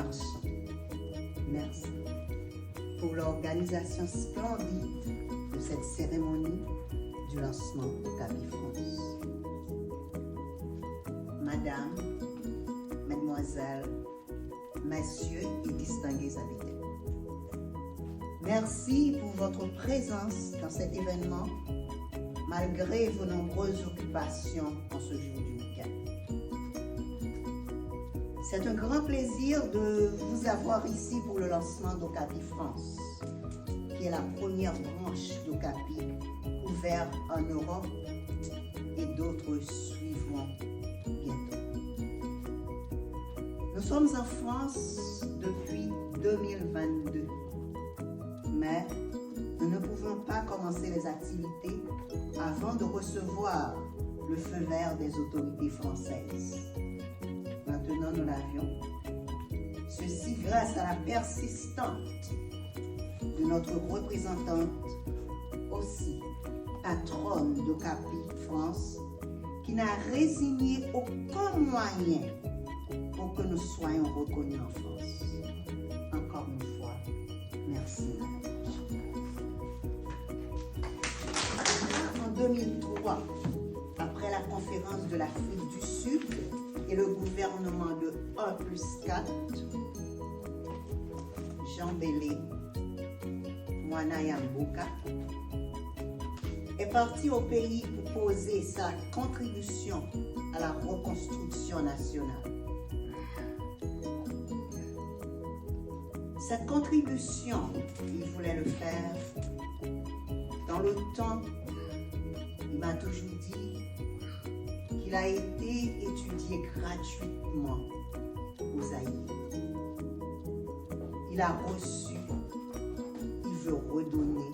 marchand. Merci pour l'organisation splendide de cette cérémonie du lancement d'Ocapi France. Madame, Mesdemoiselles, Messieurs et distingués invités, merci pour votre présence dans cet événement malgré vos nombreuses occupations en ce jour du week-end. C'est un grand plaisir de vous avoir ici pour le lancement d'Ocapi France, qui est la première branche d'Ocapi ouverte en Europe et d'autres suivront bientôt. Nous sommes en France depuis 2022, mais nous ne pouvons pas commencer les activités avant de recevoir le feu vert des autorités françaises. Maintenant, nous l'avions. Ceci grâce à la persistance de notre représentante, aussi patronne d'Ocapi France, qui n'a résigné aucun moyen pour que nous soyons reconnus en France. Encore une fois, merci. En 2003, après la conférence de l'Afrique du Sud et le gouvernement de 1+4, Jean Bélé Mwana Yamboka est parti au pays pour poser sa contribution à la reconstruction nationale. Cette contribution, il voulait le faire dans le temps. Il m'a toujours dit qu'il a été étudié gratuitement au Zaïre. Il a reçu, il veut redonner.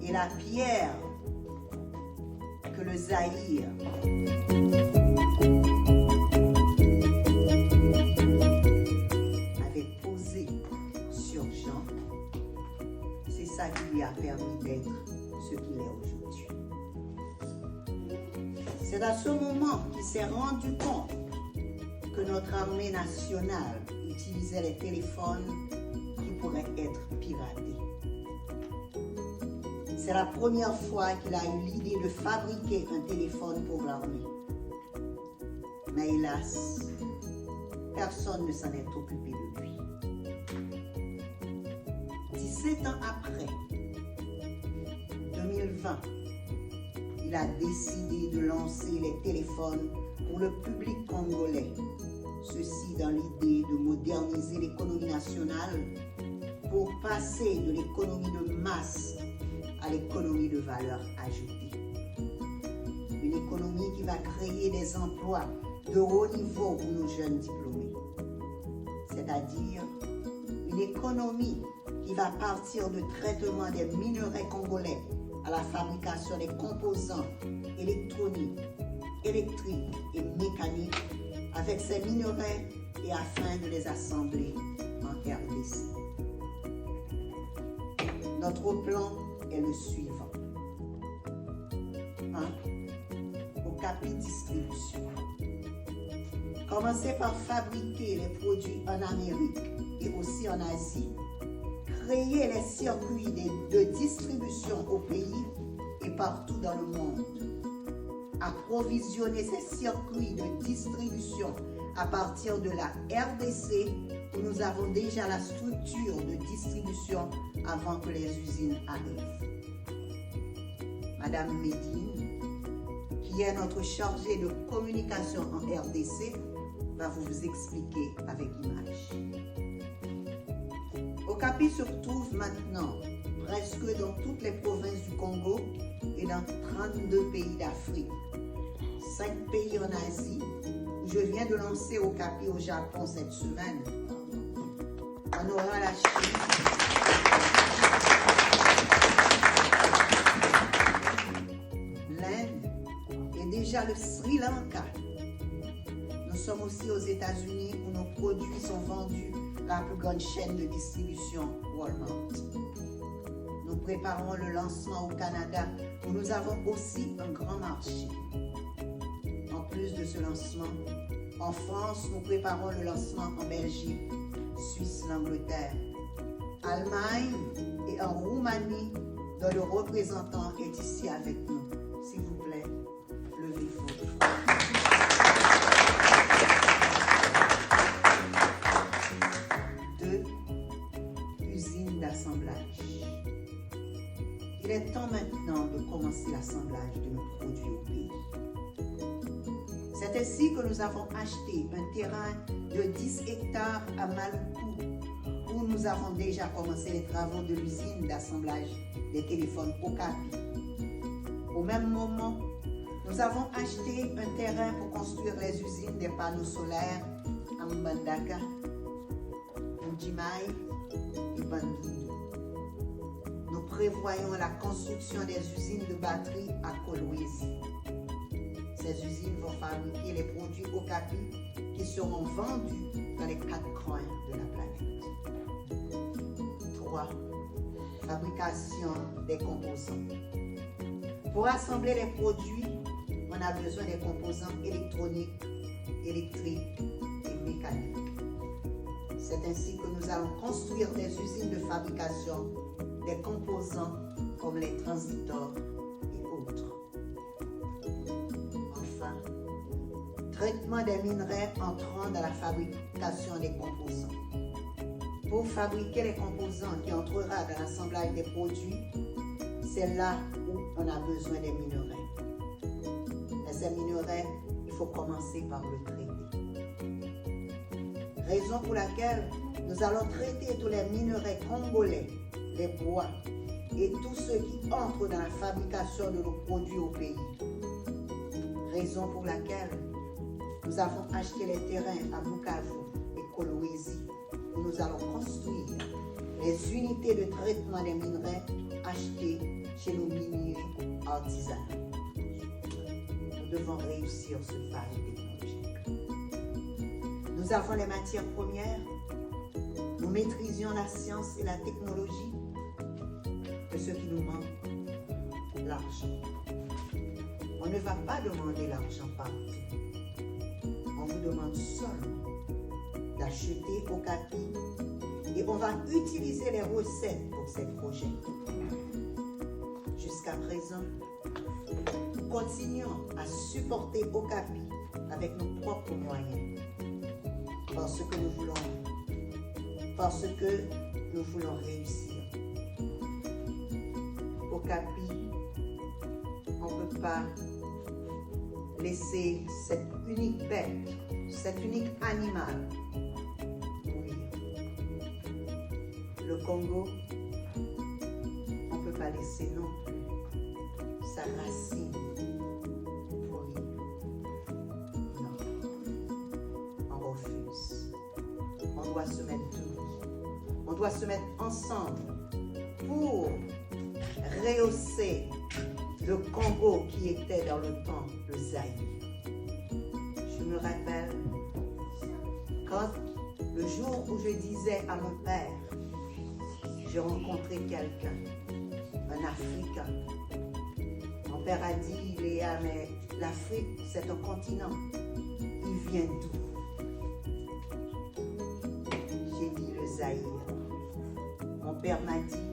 Et la pierre que le Zaïre avait posée sur Jean, c'est ça qui lui a permis d'être ce qu'il est aujourd'hui. C'est à ce moment qu'il s'est rendu compte que notre armée nationale utilisait les téléphones qui pourraient être piratés. C'est la première fois qu'il a eu l'idée de fabriquer un téléphone pour l'armée. Mais hélas, personne ne s'en est occupé de lui. 17 ans après, 2020, il a décidé de lancer les téléphones pour le public congolais. Ceci dans l'idée de moderniser l'économie nationale pour passer de l'économie de masse à l'économie de valeur ajoutée. Une économie qui va créer des emplois de haut niveau pour nos jeunes diplômés. C'est-à-dire une économie qui va partir du traitement des minerais congolais à la fabrication des composants électroniques, électriques et mécaniques avec ces minerais et afin de les assembler en RDC. Notre plan est le suivant. 1. Ocapi Distribution. Commencez par fabriquer les produits en Amérique et aussi en Asie. Créer les circuits de distribution au pays et partout dans le monde. Approvisionner ces circuits de distribution à partir de la RDC où nous avons déjà la structure de distribution avant que les usines arrivent. Madame Medine, qui est notre chargée de communication en RDC, va vous expliquer avec image. Ocapi se retrouve maintenant presque dans toutes les provinces du Congo et dans 32 pays d'Afrique, 5 pays en Asie, où je viens de lancer Ocapi au Japon cette semaine. On aura la Chine, l'Inde et déjà le Sri Lanka. Nous sommes aussi aux États-Unis où nos produits sont vendus à la plus grande chaîne de distribution Walmart. Nous préparons le lancement au Canada où nous avons aussi un grand marché. En plus de ce lancement, En France, nous préparons le lancement en Belgique, Suisse, l'Angleterre, Allemagne et en Roumanie, dont le représentant est ici avec nous. S'il vous plaît, levez-vous. 2. Usine d'assemblage. Il est temps maintenant de commencer l'assemblage de nos produits au pays. C'est ainsi que nous avons acheté un terrain de 10 hectares à Maluku, où nous avons déjà commencé les travaux de l'usine d'assemblage des téléphones Okapi. Au même moment, nous avons acheté un terrain pour construire les usines des panneaux solaires à Mbandaka, Ndjimai et Bandundu. Nous prévoyons la construction des usines de batterie à Kolwezi. Ces usines vont fabriquer les produits Okapi qui seront vendus dans les 4 coins de la planète. 3. Fabrication des composants. Pour assembler les produits, on a besoin des composants électroniques, électriques et mécaniques. C'est ainsi que nous allons construire des usines de fabrication des composants comme les transistors et autres. Enfin, traitement des minerais entrant dans la fabrication des composants. Pour fabriquer les composants qui entrera dans l'assemblage des produits, c'est là où on a besoin des minerais. Et ces minerais, il faut commencer par le traiter. Raison pour laquelle nous allons traiter tous les minerais congolais, les bois et tous ceux qui entrent dans la fabrication de nos produits au pays. Raison pour laquelle nous avons acheté les terrains à Bukavu et Kolwezi, où nous allons construire les unités de traitement des minerais achetées chez nos miniers artisanaux. Nous devons réussir ce pari technologique. Nous avons les matières premières, nous maîtrisions la science et la technologie, mais ce qui nous manque, l'argent. On ne va pas demander l'argent partout. On vous demande seulement d'acheter Okapi et on va utiliser les recettes pour ces projets. Jusqu'à présent, nous continuons à supporter Okapi avec nos propres moyens parce que nous voulons réussir. Okapi, on ne peut pas laisser cette unique bête, cet unique animal mourir. Le Congo, on ne peut pas laisser non plus sa racine pourrir. Non, on refuse. On doit se mettre debout. On doit se mettre ensemble pour rehausser le Congo qui était dans le temps le Zaïre. Je me rappelle quand le jour où je disais à mon père, j'ai rencontré quelqu'un, un Africain. Mon père a dit, Léa, mais l'Afrique, c'est un continent. Il vient d'où? J'ai dit le Zaïre. Mon père m'a dit,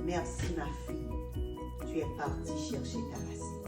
merci ma fille, tu es partie chercher ta racine.